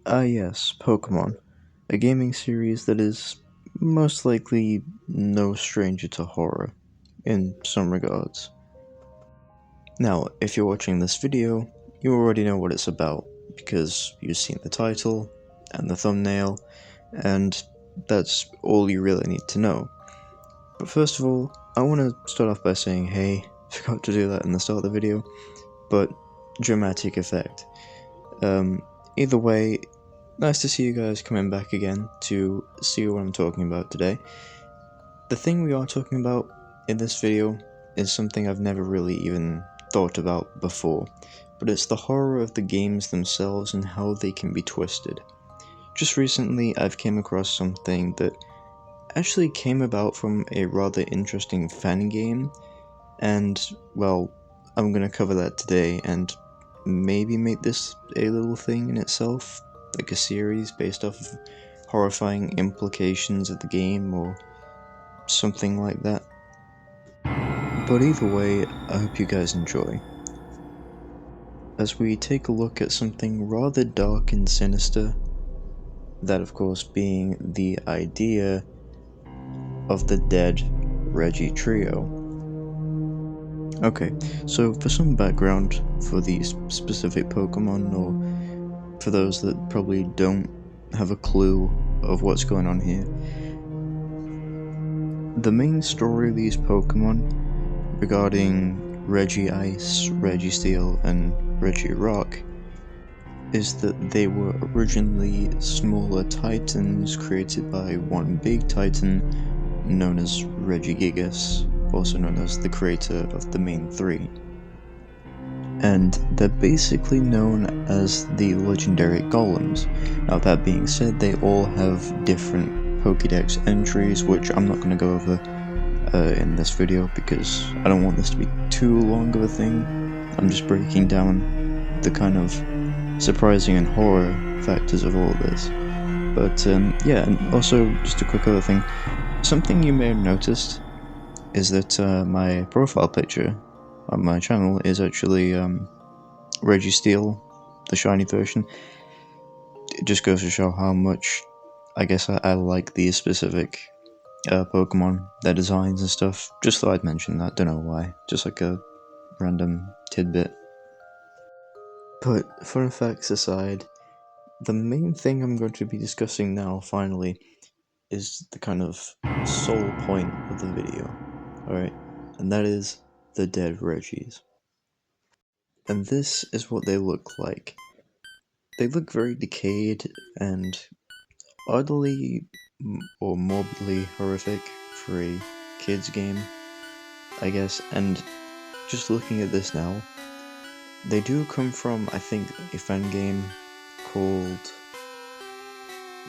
Yes, Pokemon, a gaming series that is most likely no stranger to horror, in some regards. Now, if you're watching this video, you already know what it's about, because you've seen the title, and the thumbnail, and that's all you really need to know. But first of all, I want to start off by saying, hey, forgot to do that in the start of the video, but dramatic effect. Either way, nice to see you guys coming back again to see what I'm talking about today. The thing we are talking about in this video is something I've never really even thought about before, but it's the horror of the games themselves and how they can be twisted. Just recently I've came across something that actually came about from a rather interesting fan game, and well, I'm gonna cover that today and maybe make this a little thing in itself, like a series based off of horrifying implications of the game or something like that. But either way, I hope you guys enjoy. As we take a look at something rather dark and sinister, that of course being the idea of the dead Regi trio. Okay, so for some background for these specific Pokemon, or for those that probably don't have a clue of what's going on here, the main story of these Pokemon regarding Regi Ice, Regi Steel, and Regi Rock is that they were originally smaller titans created by one big titan known as Regigigas, also known as the creator of the main three. And they're basically known as the legendary golems. Now that being said, they all have different Pokedex entries, which I'm not going to go over in this video because I don't want this to be too long of a thing. I'm just breaking down the kind of surprising and horror factors of all of this. But yeah, and also just a quick other thing. Something you may have noticed is that my profile picture on my channel is actually Regi Steel, the shiny version. It just goes to show how much I guess I like these specific Pokemon, their designs and stuff. Just thought I'd mention that, don't know why. Just like a random tidbit. But fun facts aside, the main thing I'm going to be discussing now, finally, is the kind of sole point of the video, alright? And that is the dead Regis. And this is what they look like. They look very decayed and oddly or morbidly horrific for a kid's game, I guess. And just looking at this now, they do come from, I think, a fan game called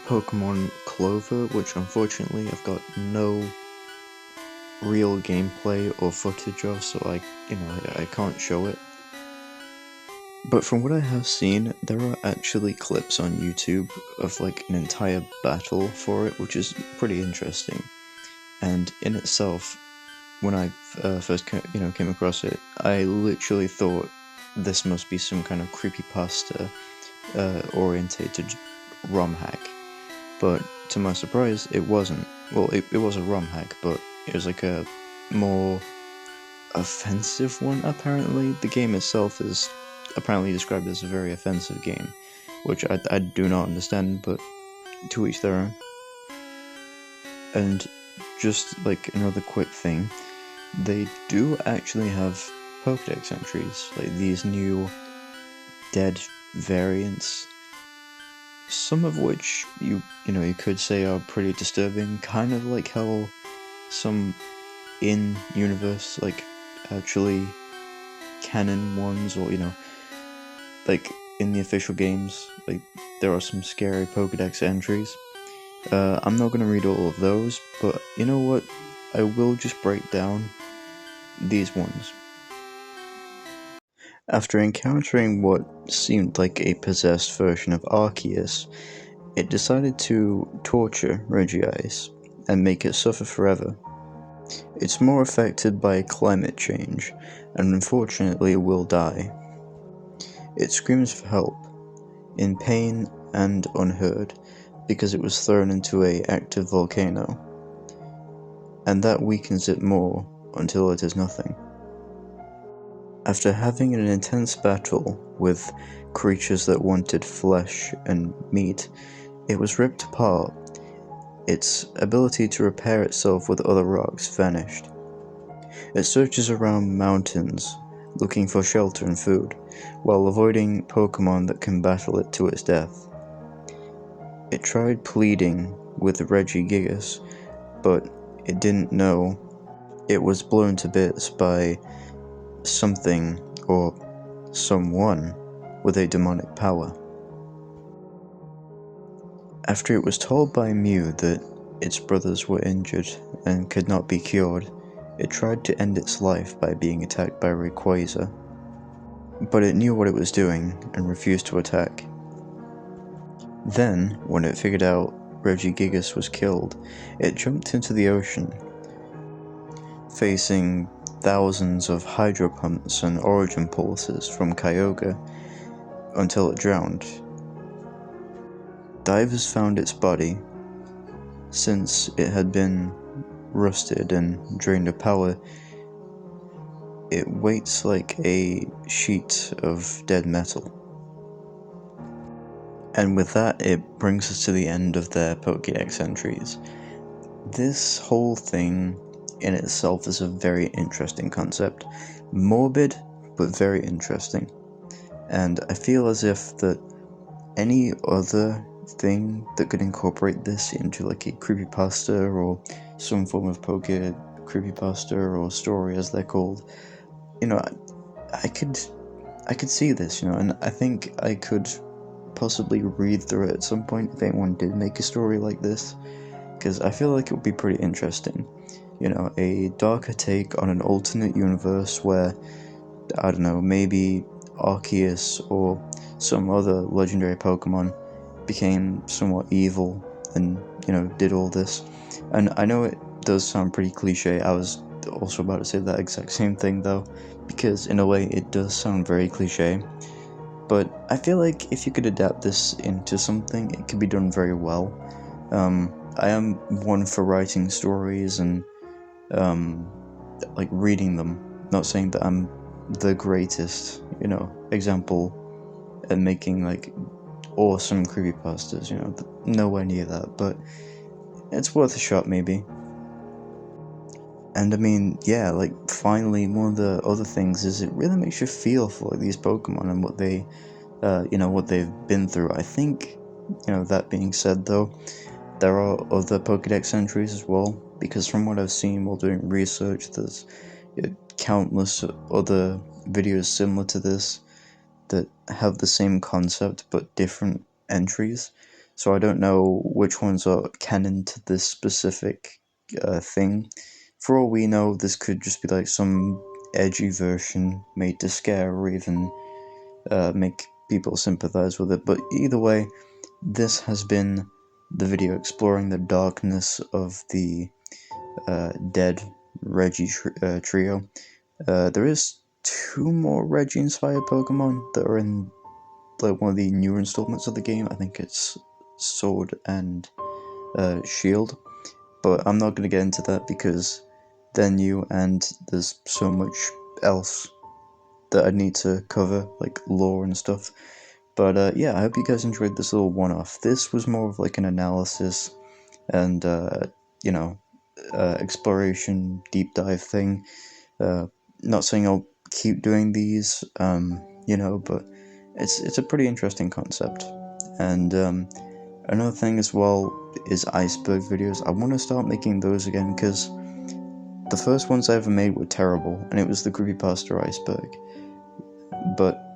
Pokemon Clover, which unfortunately I've got no real gameplay or footage of, so I can't show it. But from what I have seen, there are actually clips on YouTube of like an entire battle for it, which is pretty interesting. And in itself, when I first came across it, I literally thought this must be some kind of creepypasta orientated ROM hack. But to my surprise, it wasn't. Well, it was a ROM hack, but it was like a more offensive one, apparently. The game itself is apparently described as a very offensive game, which I do not understand, but to each their own. And just like another quick thing, they do actually have Pokedex entries, like these new dead variants, some of which you could say are pretty disturbing, kind of like how some in-universe, like actually canon ones, or like in the official games, like there are some scary Pokedex entries. I'm not going to read all of those, but you know what, I will just break down these ones. After encountering what seemed like a possessed version of Arceus, it decided to torture Regice and make it suffer forever. It's more affected by climate change, and unfortunately will die. It screams for help, in pain and unheard because it was thrown into an active volcano, and that weakens it more until it is nothing. After having an intense battle with creatures that wanted flesh and meat, it was ripped apart. Its ability to repair itself with other rocks vanished. It searches around mountains, looking for shelter and food, while avoiding Pokemon that can battle it to its death. It tried pleading with Regigigas, but it didn't know it was blown to bits by something or someone with a demonic power. After it was told by Mew that its brothers were injured and could not be cured, it tried to end its life by being attacked by Rayquaza, but it knew what it was doing and refused to attack. Then, when it figured out Regigigas was killed, it jumped into the ocean, facing thousands of Hydro Pumps and Origin Pulses from Kyogre until it drowned. Divers found its body. Since it had been rusted and drained of power, it weights like a sheet of dead metal. And with that, it brings us to the end of their Pokedex entries. This whole thing in itself is a very interesting concept. Morbid, but very interesting. And I feel as if that any other thing that could incorporate this into like a creepypasta or some form of creepypasta or story as they're called, I could see this, and I think I could possibly read through it at some point if anyone did make a story like this, because I feel like it would be pretty interesting. A darker take on an alternate universe where, I don't know, maybe Arceus or some other legendary Pokemon became somewhat evil and, did all this. And I know it does sound pretty cliche. I was also about to say that exact same thing though, because in a way it does sound very cliche. But I feel like if you could adapt this into something, it could be done very well. I am one for writing stories and like reading them. Not saying that I'm the greatest, example at making like awesome creepypastas, nowhere near that, but it's worth a shot maybe. And I mean, yeah, like finally one of the other things is it really makes you feel for these Pokemon and what they, what they've been through. I think, that being said though, there are other Pokedex entries as well, because from what I've seen while doing research, there's countless other videos similar to this that have the same concept but different entries. So I don't know which ones are canon to this specific thing. For all we know, this could just be like some edgy version made to scare or even make people sympathize with it. But either way, this has been the video exploring the darkness of the dead Regi trio. There is 2 more Regi-inspired Pokemon that are in like one of the newer installments of the game. I think it's Sword and Shield, but I'm not going to get into that because they're new and there's so much else that I need to cover, like lore and stuff. But yeah, I hope you guys enjoyed this little one-off. This was more of like an analysis and, exploration, deep dive thing. Not saying I'll keep doing these, but it's a pretty interesting concept. And another thing as well is iceberg videos. I want to start making those again because the first ones I ever made were terrible, and it was the creepypasta iceberg. But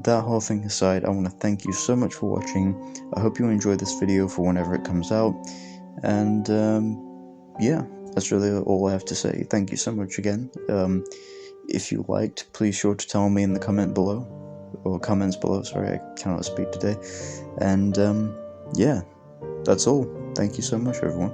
that whole thing aside, I want to thank you so much for watching. I hope you enjoy this video for whenever it comes out. And yeah, that's really all I have to say. Thank you so much again. If you liked, please sure to tell me in the comments below, sorry, I cannot speak today. And yeah, that's all. Thank you so much, everyone.